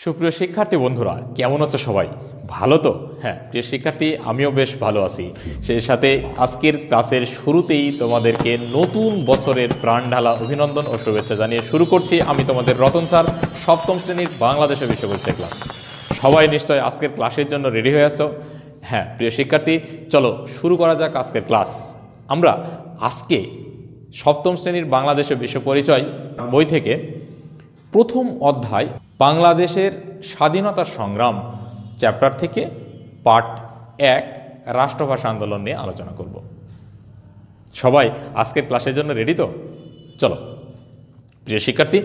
সুপ্রিয় শিক্ষার্থী বন্ধুরা, কেমন আছো সবাই? ভালো তো? হ্যাঁ প্রিয় শিক্ষার্থী, আমিও বেশ ভালো আছি। সেই সাথে আজকের ক্লাসের শুরুতেই তোমাদেরকে নতুন বছরের প্রাণঢালা অভিনন্দন ও শুভেচ্ছা জানিয়ে শুরু করছি। আমি তোমাদের রতন স্যার, সপ্তম শ্রেণীর বাংলাদেশের বিষয় পরিচয় ক্লাস। সবাই নিশ্চয় আজকের ক্লাসের জন্য রেডি হয়ে আছো? হ্যাঁ প্রিয় শিক্ষার্থী, চলো শুরু করা যাক আজকের ক্লাস। আমরা আজকে সপ্তম শ্রেণীর বাংলাদেশের বিষয় পরিচয় বই থেকে প্রথম অধ্যায় বাংলাদেশের স্বাধীনতার সংগ্রাম চ্যাপ্টার থেকে পার্ট 1 রাষ্ট্রভাষা আন্দোলন নিয়ে আলোচনা করব। সবাই আজকের ক্লাসের জন্য রেডি তো? চলো প্রিয় শিক্ষার্থী,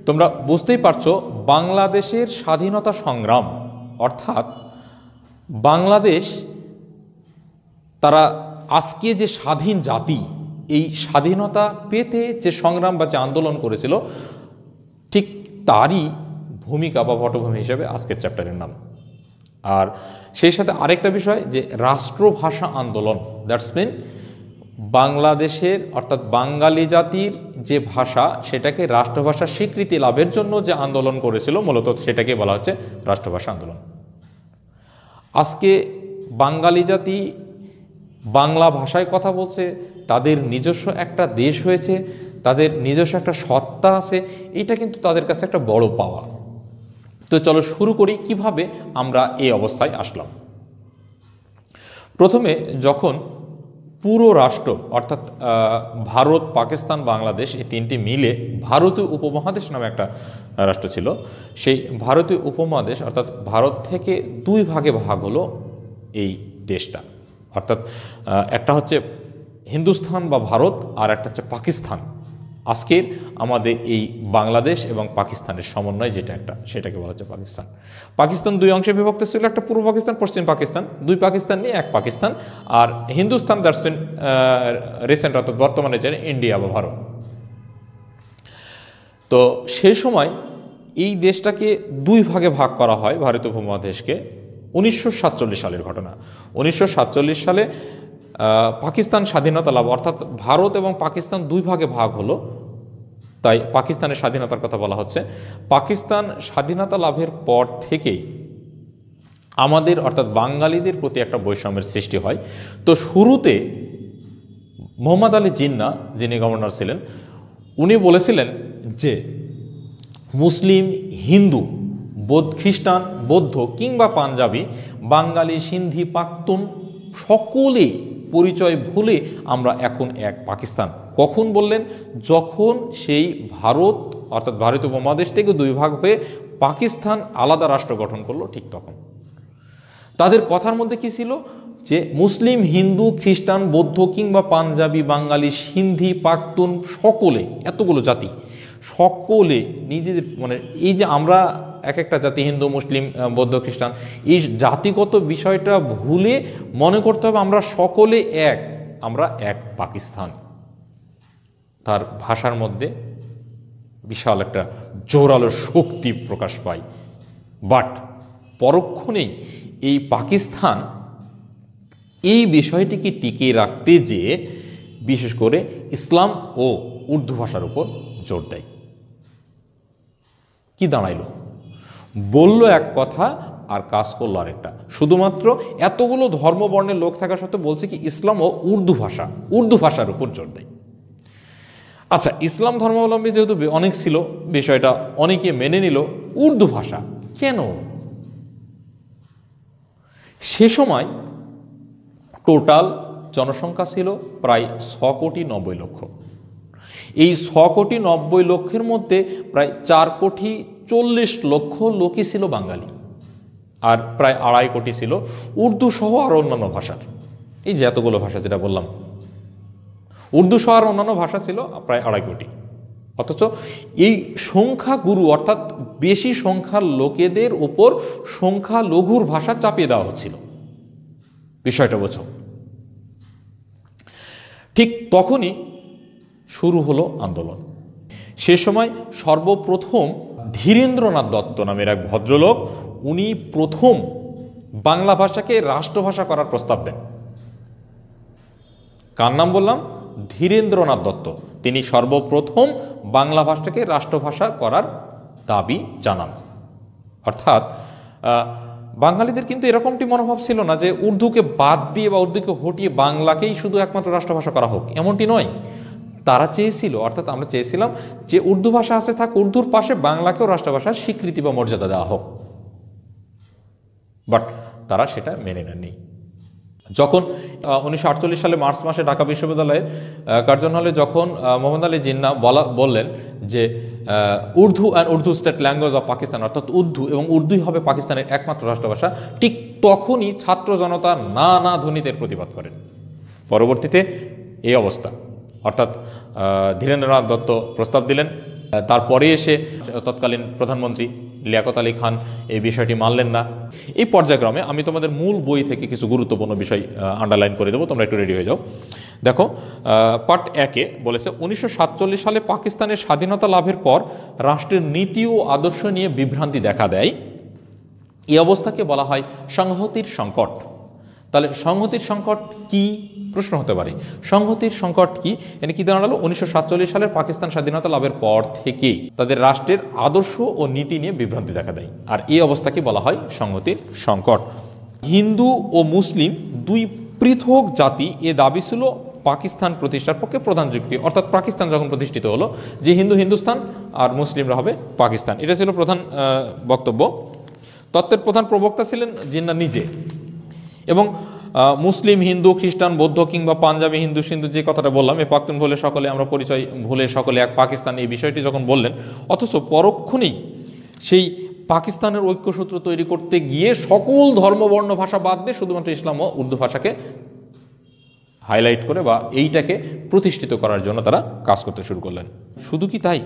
তোমরা বুঝতেই পারছো বাংলাদেশের স্বাধীনতা সংগ্রাম অর্থাৎ বাংলাদেশ তারা আজকে যে স্বাধীন জাতি, এই স্বাধীনতা পেতে যে সংগ্রাম বা যে আন্দোলন করেছিল, ঠিক তারই ভূমিকা বা পটভূমি হিসেবে আজকের চ্যাপ্টারের নাম। আর সেই সাথে আরেকটা বিষয় যে রাষ্ট্রভাষা আন্দোলন, দ্যাটস মিন বাংলাদেশের অর্থাৎ বাঙালি জাতির যে ভাষা সেটাকে রাষ্ট্রভাষা স্বীকৃতি লাভের জন্য যে আন্দোলন করেছিল, মূলত সেটাকে বলা হচ্ছে রাষ্ট্রভাষা আন্দোলন। আজকে বাঙালি জাতি বাংলা ভাষায় কথা বলছে, তাদের নিজস্ব একটা দেশ হয়েছে, তাদের নিজস্ব একটা সত্তা আছে, এটা কিন্তু তাদের কাছে একটা বড় পাওয়া। তো চলো শুরু করি কিভাবে আমরা এই অবস্থায় আসলাম। প্রথমে যখন পুরো রাষ্ট্র অর্থাৎ ভারত, পাকিস্তান, বাংলাদেশ এই তিনটি মিলে ভারতীয় উপমহাদেশ নামে একটা রাষ্ট্র ছিল, সেই ভারতীয় উপমহাদেশ অর্থাৎ ভারত থেকে দুই ভাগে ভাগ হলো এই দেশটা। অর্থাৎ একটা হচ্ছে হিন্দুস্তান বা ভারত, আর একটা হচ্ছে পাকিস্তান। আজকের আমাদের এই বাংলাদেশ এবং পাকিস্তানের সমন্বয় যেটা একটা, সেটাকে বলা হচ্ছে পাকিস্তান। পাকিস্তান দুই অংশে বিভক্ত ছিল, একটা পূর্ব পাকিস্তান, পশ্চিম পাকিস্তান। দুই পাকিস্তান নিয়ে এক পাকিস্তান। আর হিন্দুস্তান দ্যাটস মিন রিসেন্ট অর্থাৎ বর্তমানে যে ইন্ডিয়া বা ভারত। তো সেই সময় এই দেশটাকে দুই ভাগে ভাগ করা হয়, ভারতীয় উপমহাদেশকে। 1947 সালের ঘটনা। 1947 সালে পাকিস্তান স্বাধীনতা লাভ, অর্থাৎ ভারত এবং পাকিস্তান দুই ভাগে ভাগ হলো, তাই পাকিস্তানের স্বাধীনতার কথা বলা হচ্ছে। পাকিস্তান স্বাধীনতা লাভের পর থেকেই আমাদের অর্থাৎ বাঙালিদের প্রতি একটা বৈষম্যের সৃষ্টি হয়। তো শুরুতে মোহাম্মদ আলী জিন্নাহ, যিনি গভর্নর ছিলেন, উনি বলেছিলেন যে মুসলিম, হিন্দু, খ্রিস্টান, বৌদ্ধ কিংবা পাঞ্জাবি, বাঙালি, সিন্ধি, পাখতুন সকলে পরিচয় ভুলে আমরা এখন এক পাকিস্তান। কখন বললেন? যখন সেই ভারত অর্থাৎ ভারতীয় উপমহাদেশ থেকে দুই ভাগ হয়ে পাকিস্তান আলাদা রাষ্ট্র গঠন করলো, ঠিক তখন। তাদের কথার মধ্যে কি ছিল? যে মুসলিম, হিন্দু, খ্রিস্টান, বৌদ্ধ কিংবা পাঞ্জাবি, বাঙালি, সিন্ধি, পাখতুন সকলে, এতগুলো জাতি সকলে নিজেদের মানে এই যে আমরা এক একটা জাতি, হিন্দু, মুসলিম, বৌদ্ধ, খ্রিস্টান, এই জাতিগত বিষয়টা ভুলে মনে করতে হবে আমরা সকলে এক, আমরা এক পাকিস্তান। তার ভাষার মধ্যে বিশাল একটা জোরালো শক্তি প্রকাশ পায়। বাট পরক্ষণেই এই পাকিস্তান এই বিষয়টিকে টিকিয়ে রাখতে যে বিশেষ করে ইসলাম ও উর্দু ভাষার উপর জোর দেয়। কি দাঁড়াইল? বলল এক কথা আর কাজ করলো আরেকটা। শুধুমাত্র এতগুলো ধর্মবর্ণের লোক থাকা সত্ত্বেও বলছে কি ইসলাম ও উর্দু ভাষার উপর জোর দেয়। আচ্ছা, ইসলাম ধর্মাবলম্বী যেহেতু অনেক ছিল, বিষয়টা অনেকে মেনে নিল, উর্দু ভাষা কেন? সে সময় টোটাল জনসংখ্যা ছিল প্রায় 6,90,00,000। এই 6,90,00,000-এর মধ্যে প্রায় 4,40,00,000 লোকই ছিল বাঙালি, আর প্রায় 2.5 কোটি ছিল উর্দু সহ আর অন্যান্য ভাষার। এই যে এতগুলো ভাষা যেটা বললাম, উর্দু সহ আর অন্যান্য ভাষা ছিল প্রায় 2.5 কোটি। অথচ এই সংখ্যাগুরু অর্থাৎ বেশি সংখ্যার লোকেদের ওপর সংখ্যালঘুর ভাষা চাপিয়ে দেওয়া হচ্ছিল। বিষয়টা বোঝো। ঠিক তখনই শুরু হলো আন্দোলন। সে সময় সর্বপ্রথম ধীরেন্দ্রনাথ দত্ত নামের এক ভদ্রলোক, উনি প্রথম বাংলা ভাষাকে রাষ্ট্রভাষা করার প্রস্তাব দেন। কার নাম বললাম? ধীরেন্দ্রনাথ দত্ত। তিনি সর্বপ্রথম বাংলা ভাষাকে রাষ্ট্রভাষা করার দাবি জানান। অর্থাৎ বাঙালিদের কিন্তু এরকমটি মনোভাব ছিল না যে উর্দুকে বাদ দিয়ে বা উর্দুকে হটিয়ে বাংলাকেই শুধু একমাত্র রাষ্ট্রভাষা করা হোক, এমনটি নয়। তারা চেয়েছিল, অর্থাৎ আমরা চেয়েছিলাম যে উর্দু ভাষা আছে থাক, উর্দুর পাশে বাংলাকেও রাষ্ট্রভাষার স্বীকৃতি বা মর্যাদা দেওয়া হোক, বাট তারা সেটা মেনে নেননি। যখন 1948 সালে মার্চ মাসে ঢাকা বিশ্ববিদ্যালয়ের কার্জন হলে যখন মোহাম্মদ আলী জিন্নাহ বললেন যে Urdu and Urdu state language of Pakistan, অর্থাৎ উর্দু এবং উর্দুই হবে পাকিস্তানের একমাত্র রাষ্ট্রভাষা, ঠিক তখনই ছাত্র জনতা নানা ধ্বনিতে প্রতিবাদ করেন। পরবর্তীতে এই অবস্থা, অর্থাৎ ধীরেন্দ্রনাথ দত্ত প্রস্তাব দিলেন, তারপরে এসে তৎকালীন প্রধানমন্ত্রী লিয়াকত আলী খান এই বিষয়টি মানলেন না। এই পর্যায়ক্রমে আমি তোমাদের মূল বই থেকে কিছু গুরুত্বপূর্ণ বিষয় আন্ডারলাইন করে দেবো, তোমরা একটু রেডি হয়ে যাও। দেখো, পার্ট 1-এ বলেছে 1947 সালে পাকিস্তানের স্বাধীনতা লাভের পর রাষ্ট্রের নীতি ও আদর্শ নিয়ে বিভ্রান্তি দেখা দেয়। এই অবস্থাকে বলা হয় সংহতির সংকট। তাহলে সংহতির সংকট কি প্রশ্ন হতে পারে, সংহতির সংকট কি? এখানে কি দাঁড়ালো? 1947 সালের পাকিস্তান স্বাধীনতা লাভের পর থেকেই তাদের রাষ্ট্রের আদর্শ ও নীতি নিয়ে বিভ্রান্তি দেখা দেয়, আর এই অবস্থাকে বলা হয় সংহতির সংকট। হিন্দু ও মুসলিম দুই পৃথক জাতি, এ দাবি ছিল পাকিস্তান প্রতিষ্ঠার পক্ষে প্রধান যুক্তি। অর্থাৎ পাকিস্তান যখন প্রতিষ্ঠিত হলো যে হিন্দু হিন্দুস্তান আর মুসলিমরা হবে পাকিস্তান, এটা ছিল প্রধান বক্তব্য। তত্ত্বের প্রধান প্রবক্তা ছিলেন জিন্নাহ নিজে, এবং মুসলিম, হিন্দু, খ্রিস্টান, বৌদ্ধ কিংবা পাঞ্জাবি হিন্দু সিন্ধু যে কথাটা বললাম, এই পাখতুন ভুলে সকলে আমরা পরিচয় ভুলে সকলে এক পাকিস্তান, এই বিষয়টি যখন বললেন, অথচ পরক্ষণেই সেই পাকিস্তানের ঐক্যসূত্র তৈরি করতে গিয়ে সকল ধর্মবর্ণ ভাষা বাদ দিয়ে শুধুমাত্র ইসলাম ও উর্দু ভাষাকে হাইলাইট করে বা এইটাকে প্রতিষ্ঠিত করার জন্য তারা কাজ করতে শুরু করলেন। শুধু কি তাই,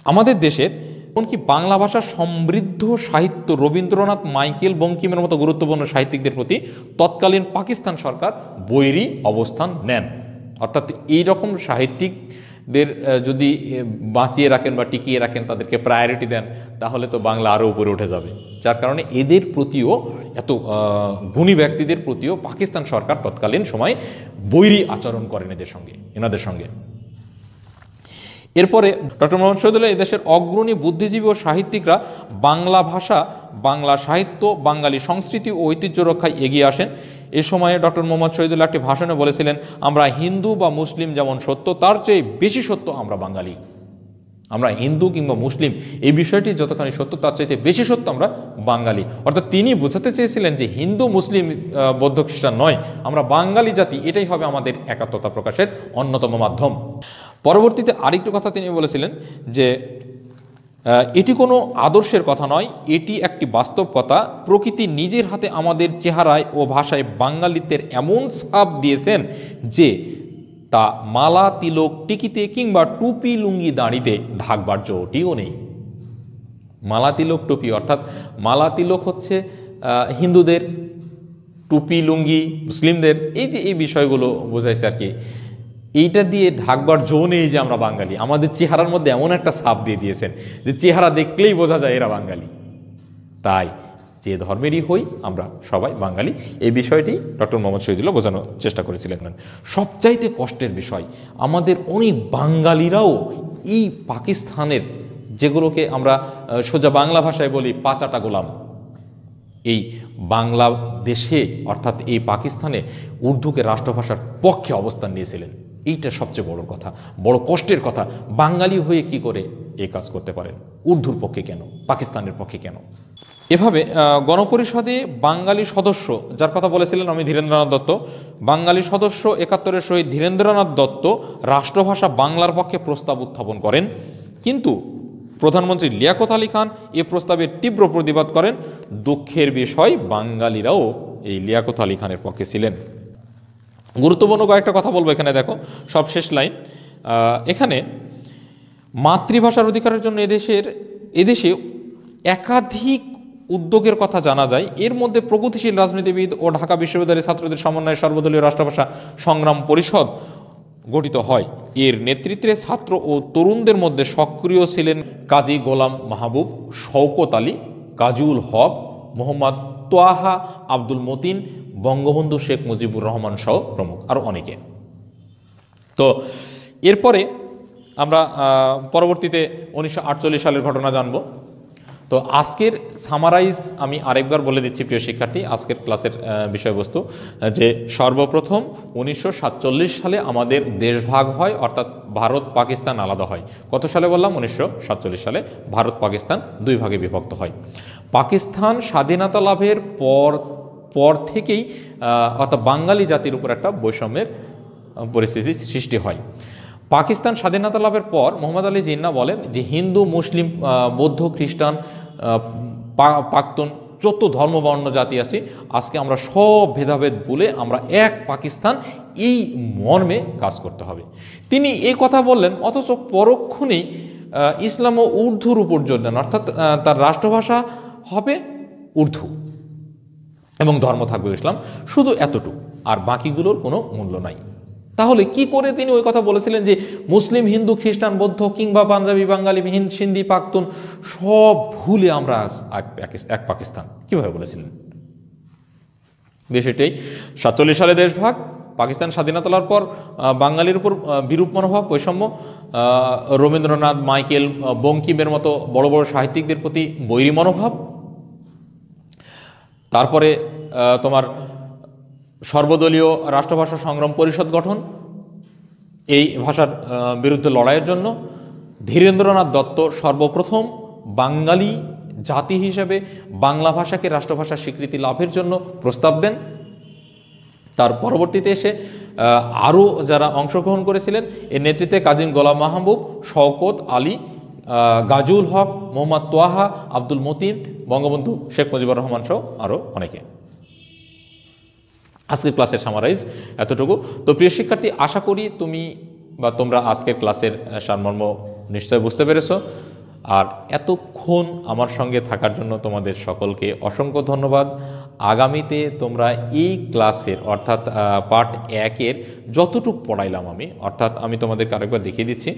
আমাদের দেশের এমনকি বাংলা ভাষার সমৃদ্ধ সাহিত্য রবীন্দ্রনাথ, মাইকেল, বঙ্কিমের মতো গুরুত্বপূর্ণ সাহিত্যিকদের প্রতি তৎকালীন পাকিস্তান সরকার বৈরী অবস্থান নেন। অর্থাৎ এইরকম সাহিত্যিকদের যদি বাঁচিয়ে রাখেন বা টিকিয়ে রাখেন, তাদেরকে প্রায়োরিটি দেন, তাহলে তো বাংলা আরও উপরে উঠে যাবে। যার কারণে এদের প্রতিও, এত গুণী ব্যক্তিদের প্রতিও পাকিস্তান সরকার তৎকালীন সময় বৈরী আচরণ করেন এনাদের সঙ্গে। এরপরে ডক্টর মোহাম্মদ শহীদুল্লাহ এদেশের অগ্রণী বুদ্ধিজীবী ও সাহিত্যিকরা বাংলা ভাষা, বাংলা সাহিত্য, বাঙালি সংস্কৃতি ও ঐতিহ্য রক্ষায় এগিয়ে আসেন। এ সময়ে ডক্টর মোহাম্মদ শহীদুল্লাহ একটি ভাষণে বলেছিলেন, আমরা হিন্দু বা মুসলিম যেমন সত্য, তার চেয়ে বেশি সত্য আমরা বাঙালি। আমরা হিন্দু কিংবা মুসলিম এই বিষয়টি যতখানি সত্য, তার চাইতে বেশি সত্য আমরা বাঙালি। অর্থাৎ তিনি বোঝাতে চেয়েছিলেন যে হিন্দু, মুসলিম, বৌদ্ধ, খ্রিস্টান নয়, আমরা বাঙালি জাতি, এটাই হবে আমাদের একাত্মতা প্রকাশের অন্যতম মাধ্যম। পরবর্তীতে আরেকটু কথা তিনি বলেছিলেন যে এটি কোনো আদর্শের কথা নয়, এটি একটি বাস্তব কথা। প্রকৃতি নিজের হাতে আমাদের চেহারায় ও ভাষায় বাঙালিত্বের এমন ছাপ দিয়েছেন যে তা মালা, তিলক, টিকিতে কিংবা টুপি, লুঙ্গি, দাঁড়িতে ঢাকবার জোটিও নেই। মালা, তিলক, টুপি, অর্থাৎ মালা তিলক হচ্ছে হিন্দুদের, টুপি লুঙ্গি মুসলিমদের, এই যে এই বিষয়গুলো বোঝাইছে আর কি। এইটা দিয়ে ঢাকবার জো নেই যে আমরা বাঙালি, আমাদের চেহারার মধ্যে এমন একটা ছাপ দিয়ে দিয়েছেন যে চেহারা দেখলেই বোঝা যায় এরা বাঙালি। তাই যে ধর্মেরই হই আমরা সবাই বাঙালি, এই বিষয়টি ডক্টর মোহাম্মদ শহীদুল্লাহ বোঝানোর চেষ্টা করেছিলেন। সবচাইতে কষ্টের বিষয়, আমাদের অনেক বাঙালিরাও এই পাকিস্তানের, যেগুলোকে আমরা সোজা বাংলা ভাষায় বলি পাচাটা গোলাম, এই বাংলাদেশে অর্থাৎ এই পাকিস্তানে উর্দুকে রাষ্ট্রভাষার পক্ষে অবস্থান নিয়েছিলেন। এইটা সবচেয়ে বড় কথা, বড় কষ্টের কথা। বাঙালি হয়ে কি করে এই কাজ করতে পারেন? উর্দুর পক্ষে কেন, পাকিস্তানের পক্ষে কেন? এভাবে গণপরিষদে বাঙালি সদস্য, যার কথা বলেছিলেন আমি ধীরেন্দ্রনাথ দত্ত, বাঙালি সদস্য 71-এর শহীদ ধীরেন্দ্রনাথ দত্ত রাষ্ট্রভাষা বাংলার পক্ষে প্রস্তাব উত্থাপন করেন, কিন্তু প্রধানমন্ত্রী লিয়াকত আলী খান এ প্রস্তাবের তীব্র প্রতিবাদ করেন। দুঃখের বিষয়, বাঙালিরাও এই লিয়াকত আলী খানের পক্ষে ছিলেন। গুরুত্বপূর্ণ কয়েকটা কথা বলবো এখানে, দেখো সবশেষ লাইন। এখানে মাতৃভাষার অধিকারের জন্য এদেশে একাধিক উদ্যোগের কথা জানা যায়। এর মধ্যে প্রগতিশীল রাজনীতিবিদ ও ঢাকা বিশ্ববিদ্যালয়ের ছাত্রদের সমন্বয়ে সর্বদলীয় রাষ্ট্রভাষা সংগ্রাম পরিষদ গঠিত হয়। এর নেতৃত্বে ছাত্র ও তরুণদের মধ্যে সক্রিয় ছিলেন কাজী গোলাম মাহবুব, শওকত আলী, কাজীউল হক, মোহাম্মদ তোয়াহা, আব্দুল মতিন, বঙ্গবন্ধু শেখ মুজিবুর রহমান সহ প্রমুখ, আরও অনেকে। তো এরপরে আমরা পরবর্তীতে 1948 সালের ঘটনা জানব। তো আজকের সামারাইজ আমি আরেকবার বলে দিচ্ছি প্রিয় শিক্ষার্থী, আজকের ক্লাসের বিষয়বস্তু যে সর্বপ্রথম 1947 সালে আমাদের দেশভাগ হয়, অর্থাৎ ভারত পাকিস্তান আলাদা হয়। কত সালে বললাম? 1947 সালে ভারত পাকিস্তান দুই ভাগে বিভক্ত হয়। পাকিস্তান স্বাধীনতা লাভের পর থেকেই অর্থাৎ বাঙালি জাতির উপর একটা বৈষম্যের পরিস্থিতি সৃষ্টি হয়। পাকিস্তান স্বাধীনতা লাভের পর মোহাম্মদ আলী জিন্নাহ বলেন যে হিন্দু, মুসলিম, বৌদ্ধ, খ্রিস্টান, পাক্তুন যত ধর্মবর্ণ জাতি আছে, আজকে আমরা সব ভেদাভেদ ভুলে আমরা এক পাকিস্তান, এই মর্মে কাজ করতে হবে। তিনি এই কথা বললেন, অথচ পরক্ষণেই ইসলাম ও উর্দুর উপর জোর দেন, অর্থাৎ তার রাষ্ট্রভাষা হবে উর্দু এবং ধর্ম থাকবে ইসলাম, শুধু এতটুকু, আর বাকিগুলোর কোনো মূল্য নাই। তাহলে কি করে তিনি ওই কথা বলেছিলেন যে মুসলিম, হিন্দু, খ্রিস্টান, বৌদ্ধ কিংবা পাঞ্জাবি, বাঙালি, সিন্ধি, পাখতুন সব ভুলে আমরা এক পাকিস্তান, কিভাবে বলেছিলেন? বিষয়টাই 47 সালে দেশভাগ, পাকিস্তান স্বাধীনতা লাভের পর বাঙালির উপর বিরূপ মনোভাব, বৈষম্য, রবীন্দ্রনাথ, মাইকেল, বঙ্কিমের মতো বড় বড় সাহিত্যিকদের প্রতি বৈরী মনোভাব, তারপরে তোমার সর্বদলীয় রাষ্ট্রভাষা সংগ্রাম পরিষদ গঠন, এই ভাষার বিরুদ্ধে লড়াইয়ের জন্য ধীরেন্দ্রনাথ দত্ত সর্বপ্রথম বাঙালি জাতি হিসেবে বাংলা ভাষাকে রাষ্ট্রভাষার স্বীকৃতি লাভের জন্য প্রস্তাব দেন। তার পরবর্তীতে এসে আরও যারা অংশগ্রহণ করেছিলেন, এর নেতৃত্বে কাজী গোলাম মাহবুব, শওকত আলী, গাজুল হক, মোহাম্মদ তোয়াহা, আব্দুল মতিন, বঙ্গবন্ধু শেখ মুজিবুর রহমান সহ আরও অনেকে। আজকের ক্লাসের সামারাইজ এতটুকু। তো প্রিয় শিক্ষার্থী, আশা করি তুমি বা তোমরা আজকের ক্লাসের সারমর্ম নিশ্চয় বুঝতে পেরেছো। আর এতক্ষণ আমার সঙ্গে থাকার জন্য তোমাদের সকলকে অসংখ্য ধন্যবাদ। আগামীতে তোমরা এই ক্লাসের অর্থাৎ পার্ট 1-এর যতটুকু পড়াইলাম আমি, অর্থাৎ আমি তোমাদেরকে আরেকবার দেখিয়ে দিচ্ছি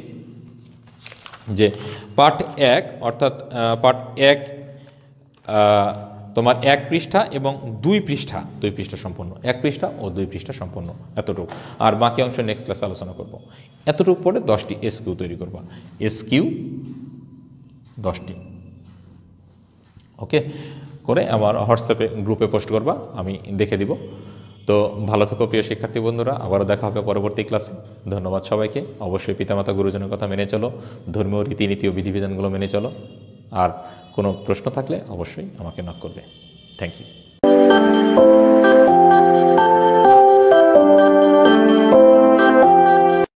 যে পার্ট 1 অর্থাৎ পার্ট 1 তোমার 1 পৃষ্ঠা এবং 2 পৃষ্ঠা সম্পূর্ণ, 1 পৃষ্ঠা ও 2 পৃষ্ঠা সম্পূর্ণ এতটুকু, আর বাকি অংশ নেক্সট ক্লাসে আলোচনা করব। এতটুকু পরে 10টি এসকিউ তৈরি করবা, এসকিউ 10টি, ওকে করে আমার হোয়াটসঅ্যাপে গ্রুপে পোস্ট করবা, আমি দেখে দিব। তো ভালো থেকো প্রিয় শিক্ষার্থী বন্ধুরা, আবারও দেখা হবে পরবর্তী ক্লাসে। ধন্যবাদ সবাইকে। অবশ্যই পিতামাতা গুরুজনের কথা মেনে চলো, ধর্মীয় রীতিনীতি ও বিধিবিধানগুলো মেনে চলো। আর কোনো প্রশ্ন থাকলে অবশ্যই আমাকে নক করবে। Thank you.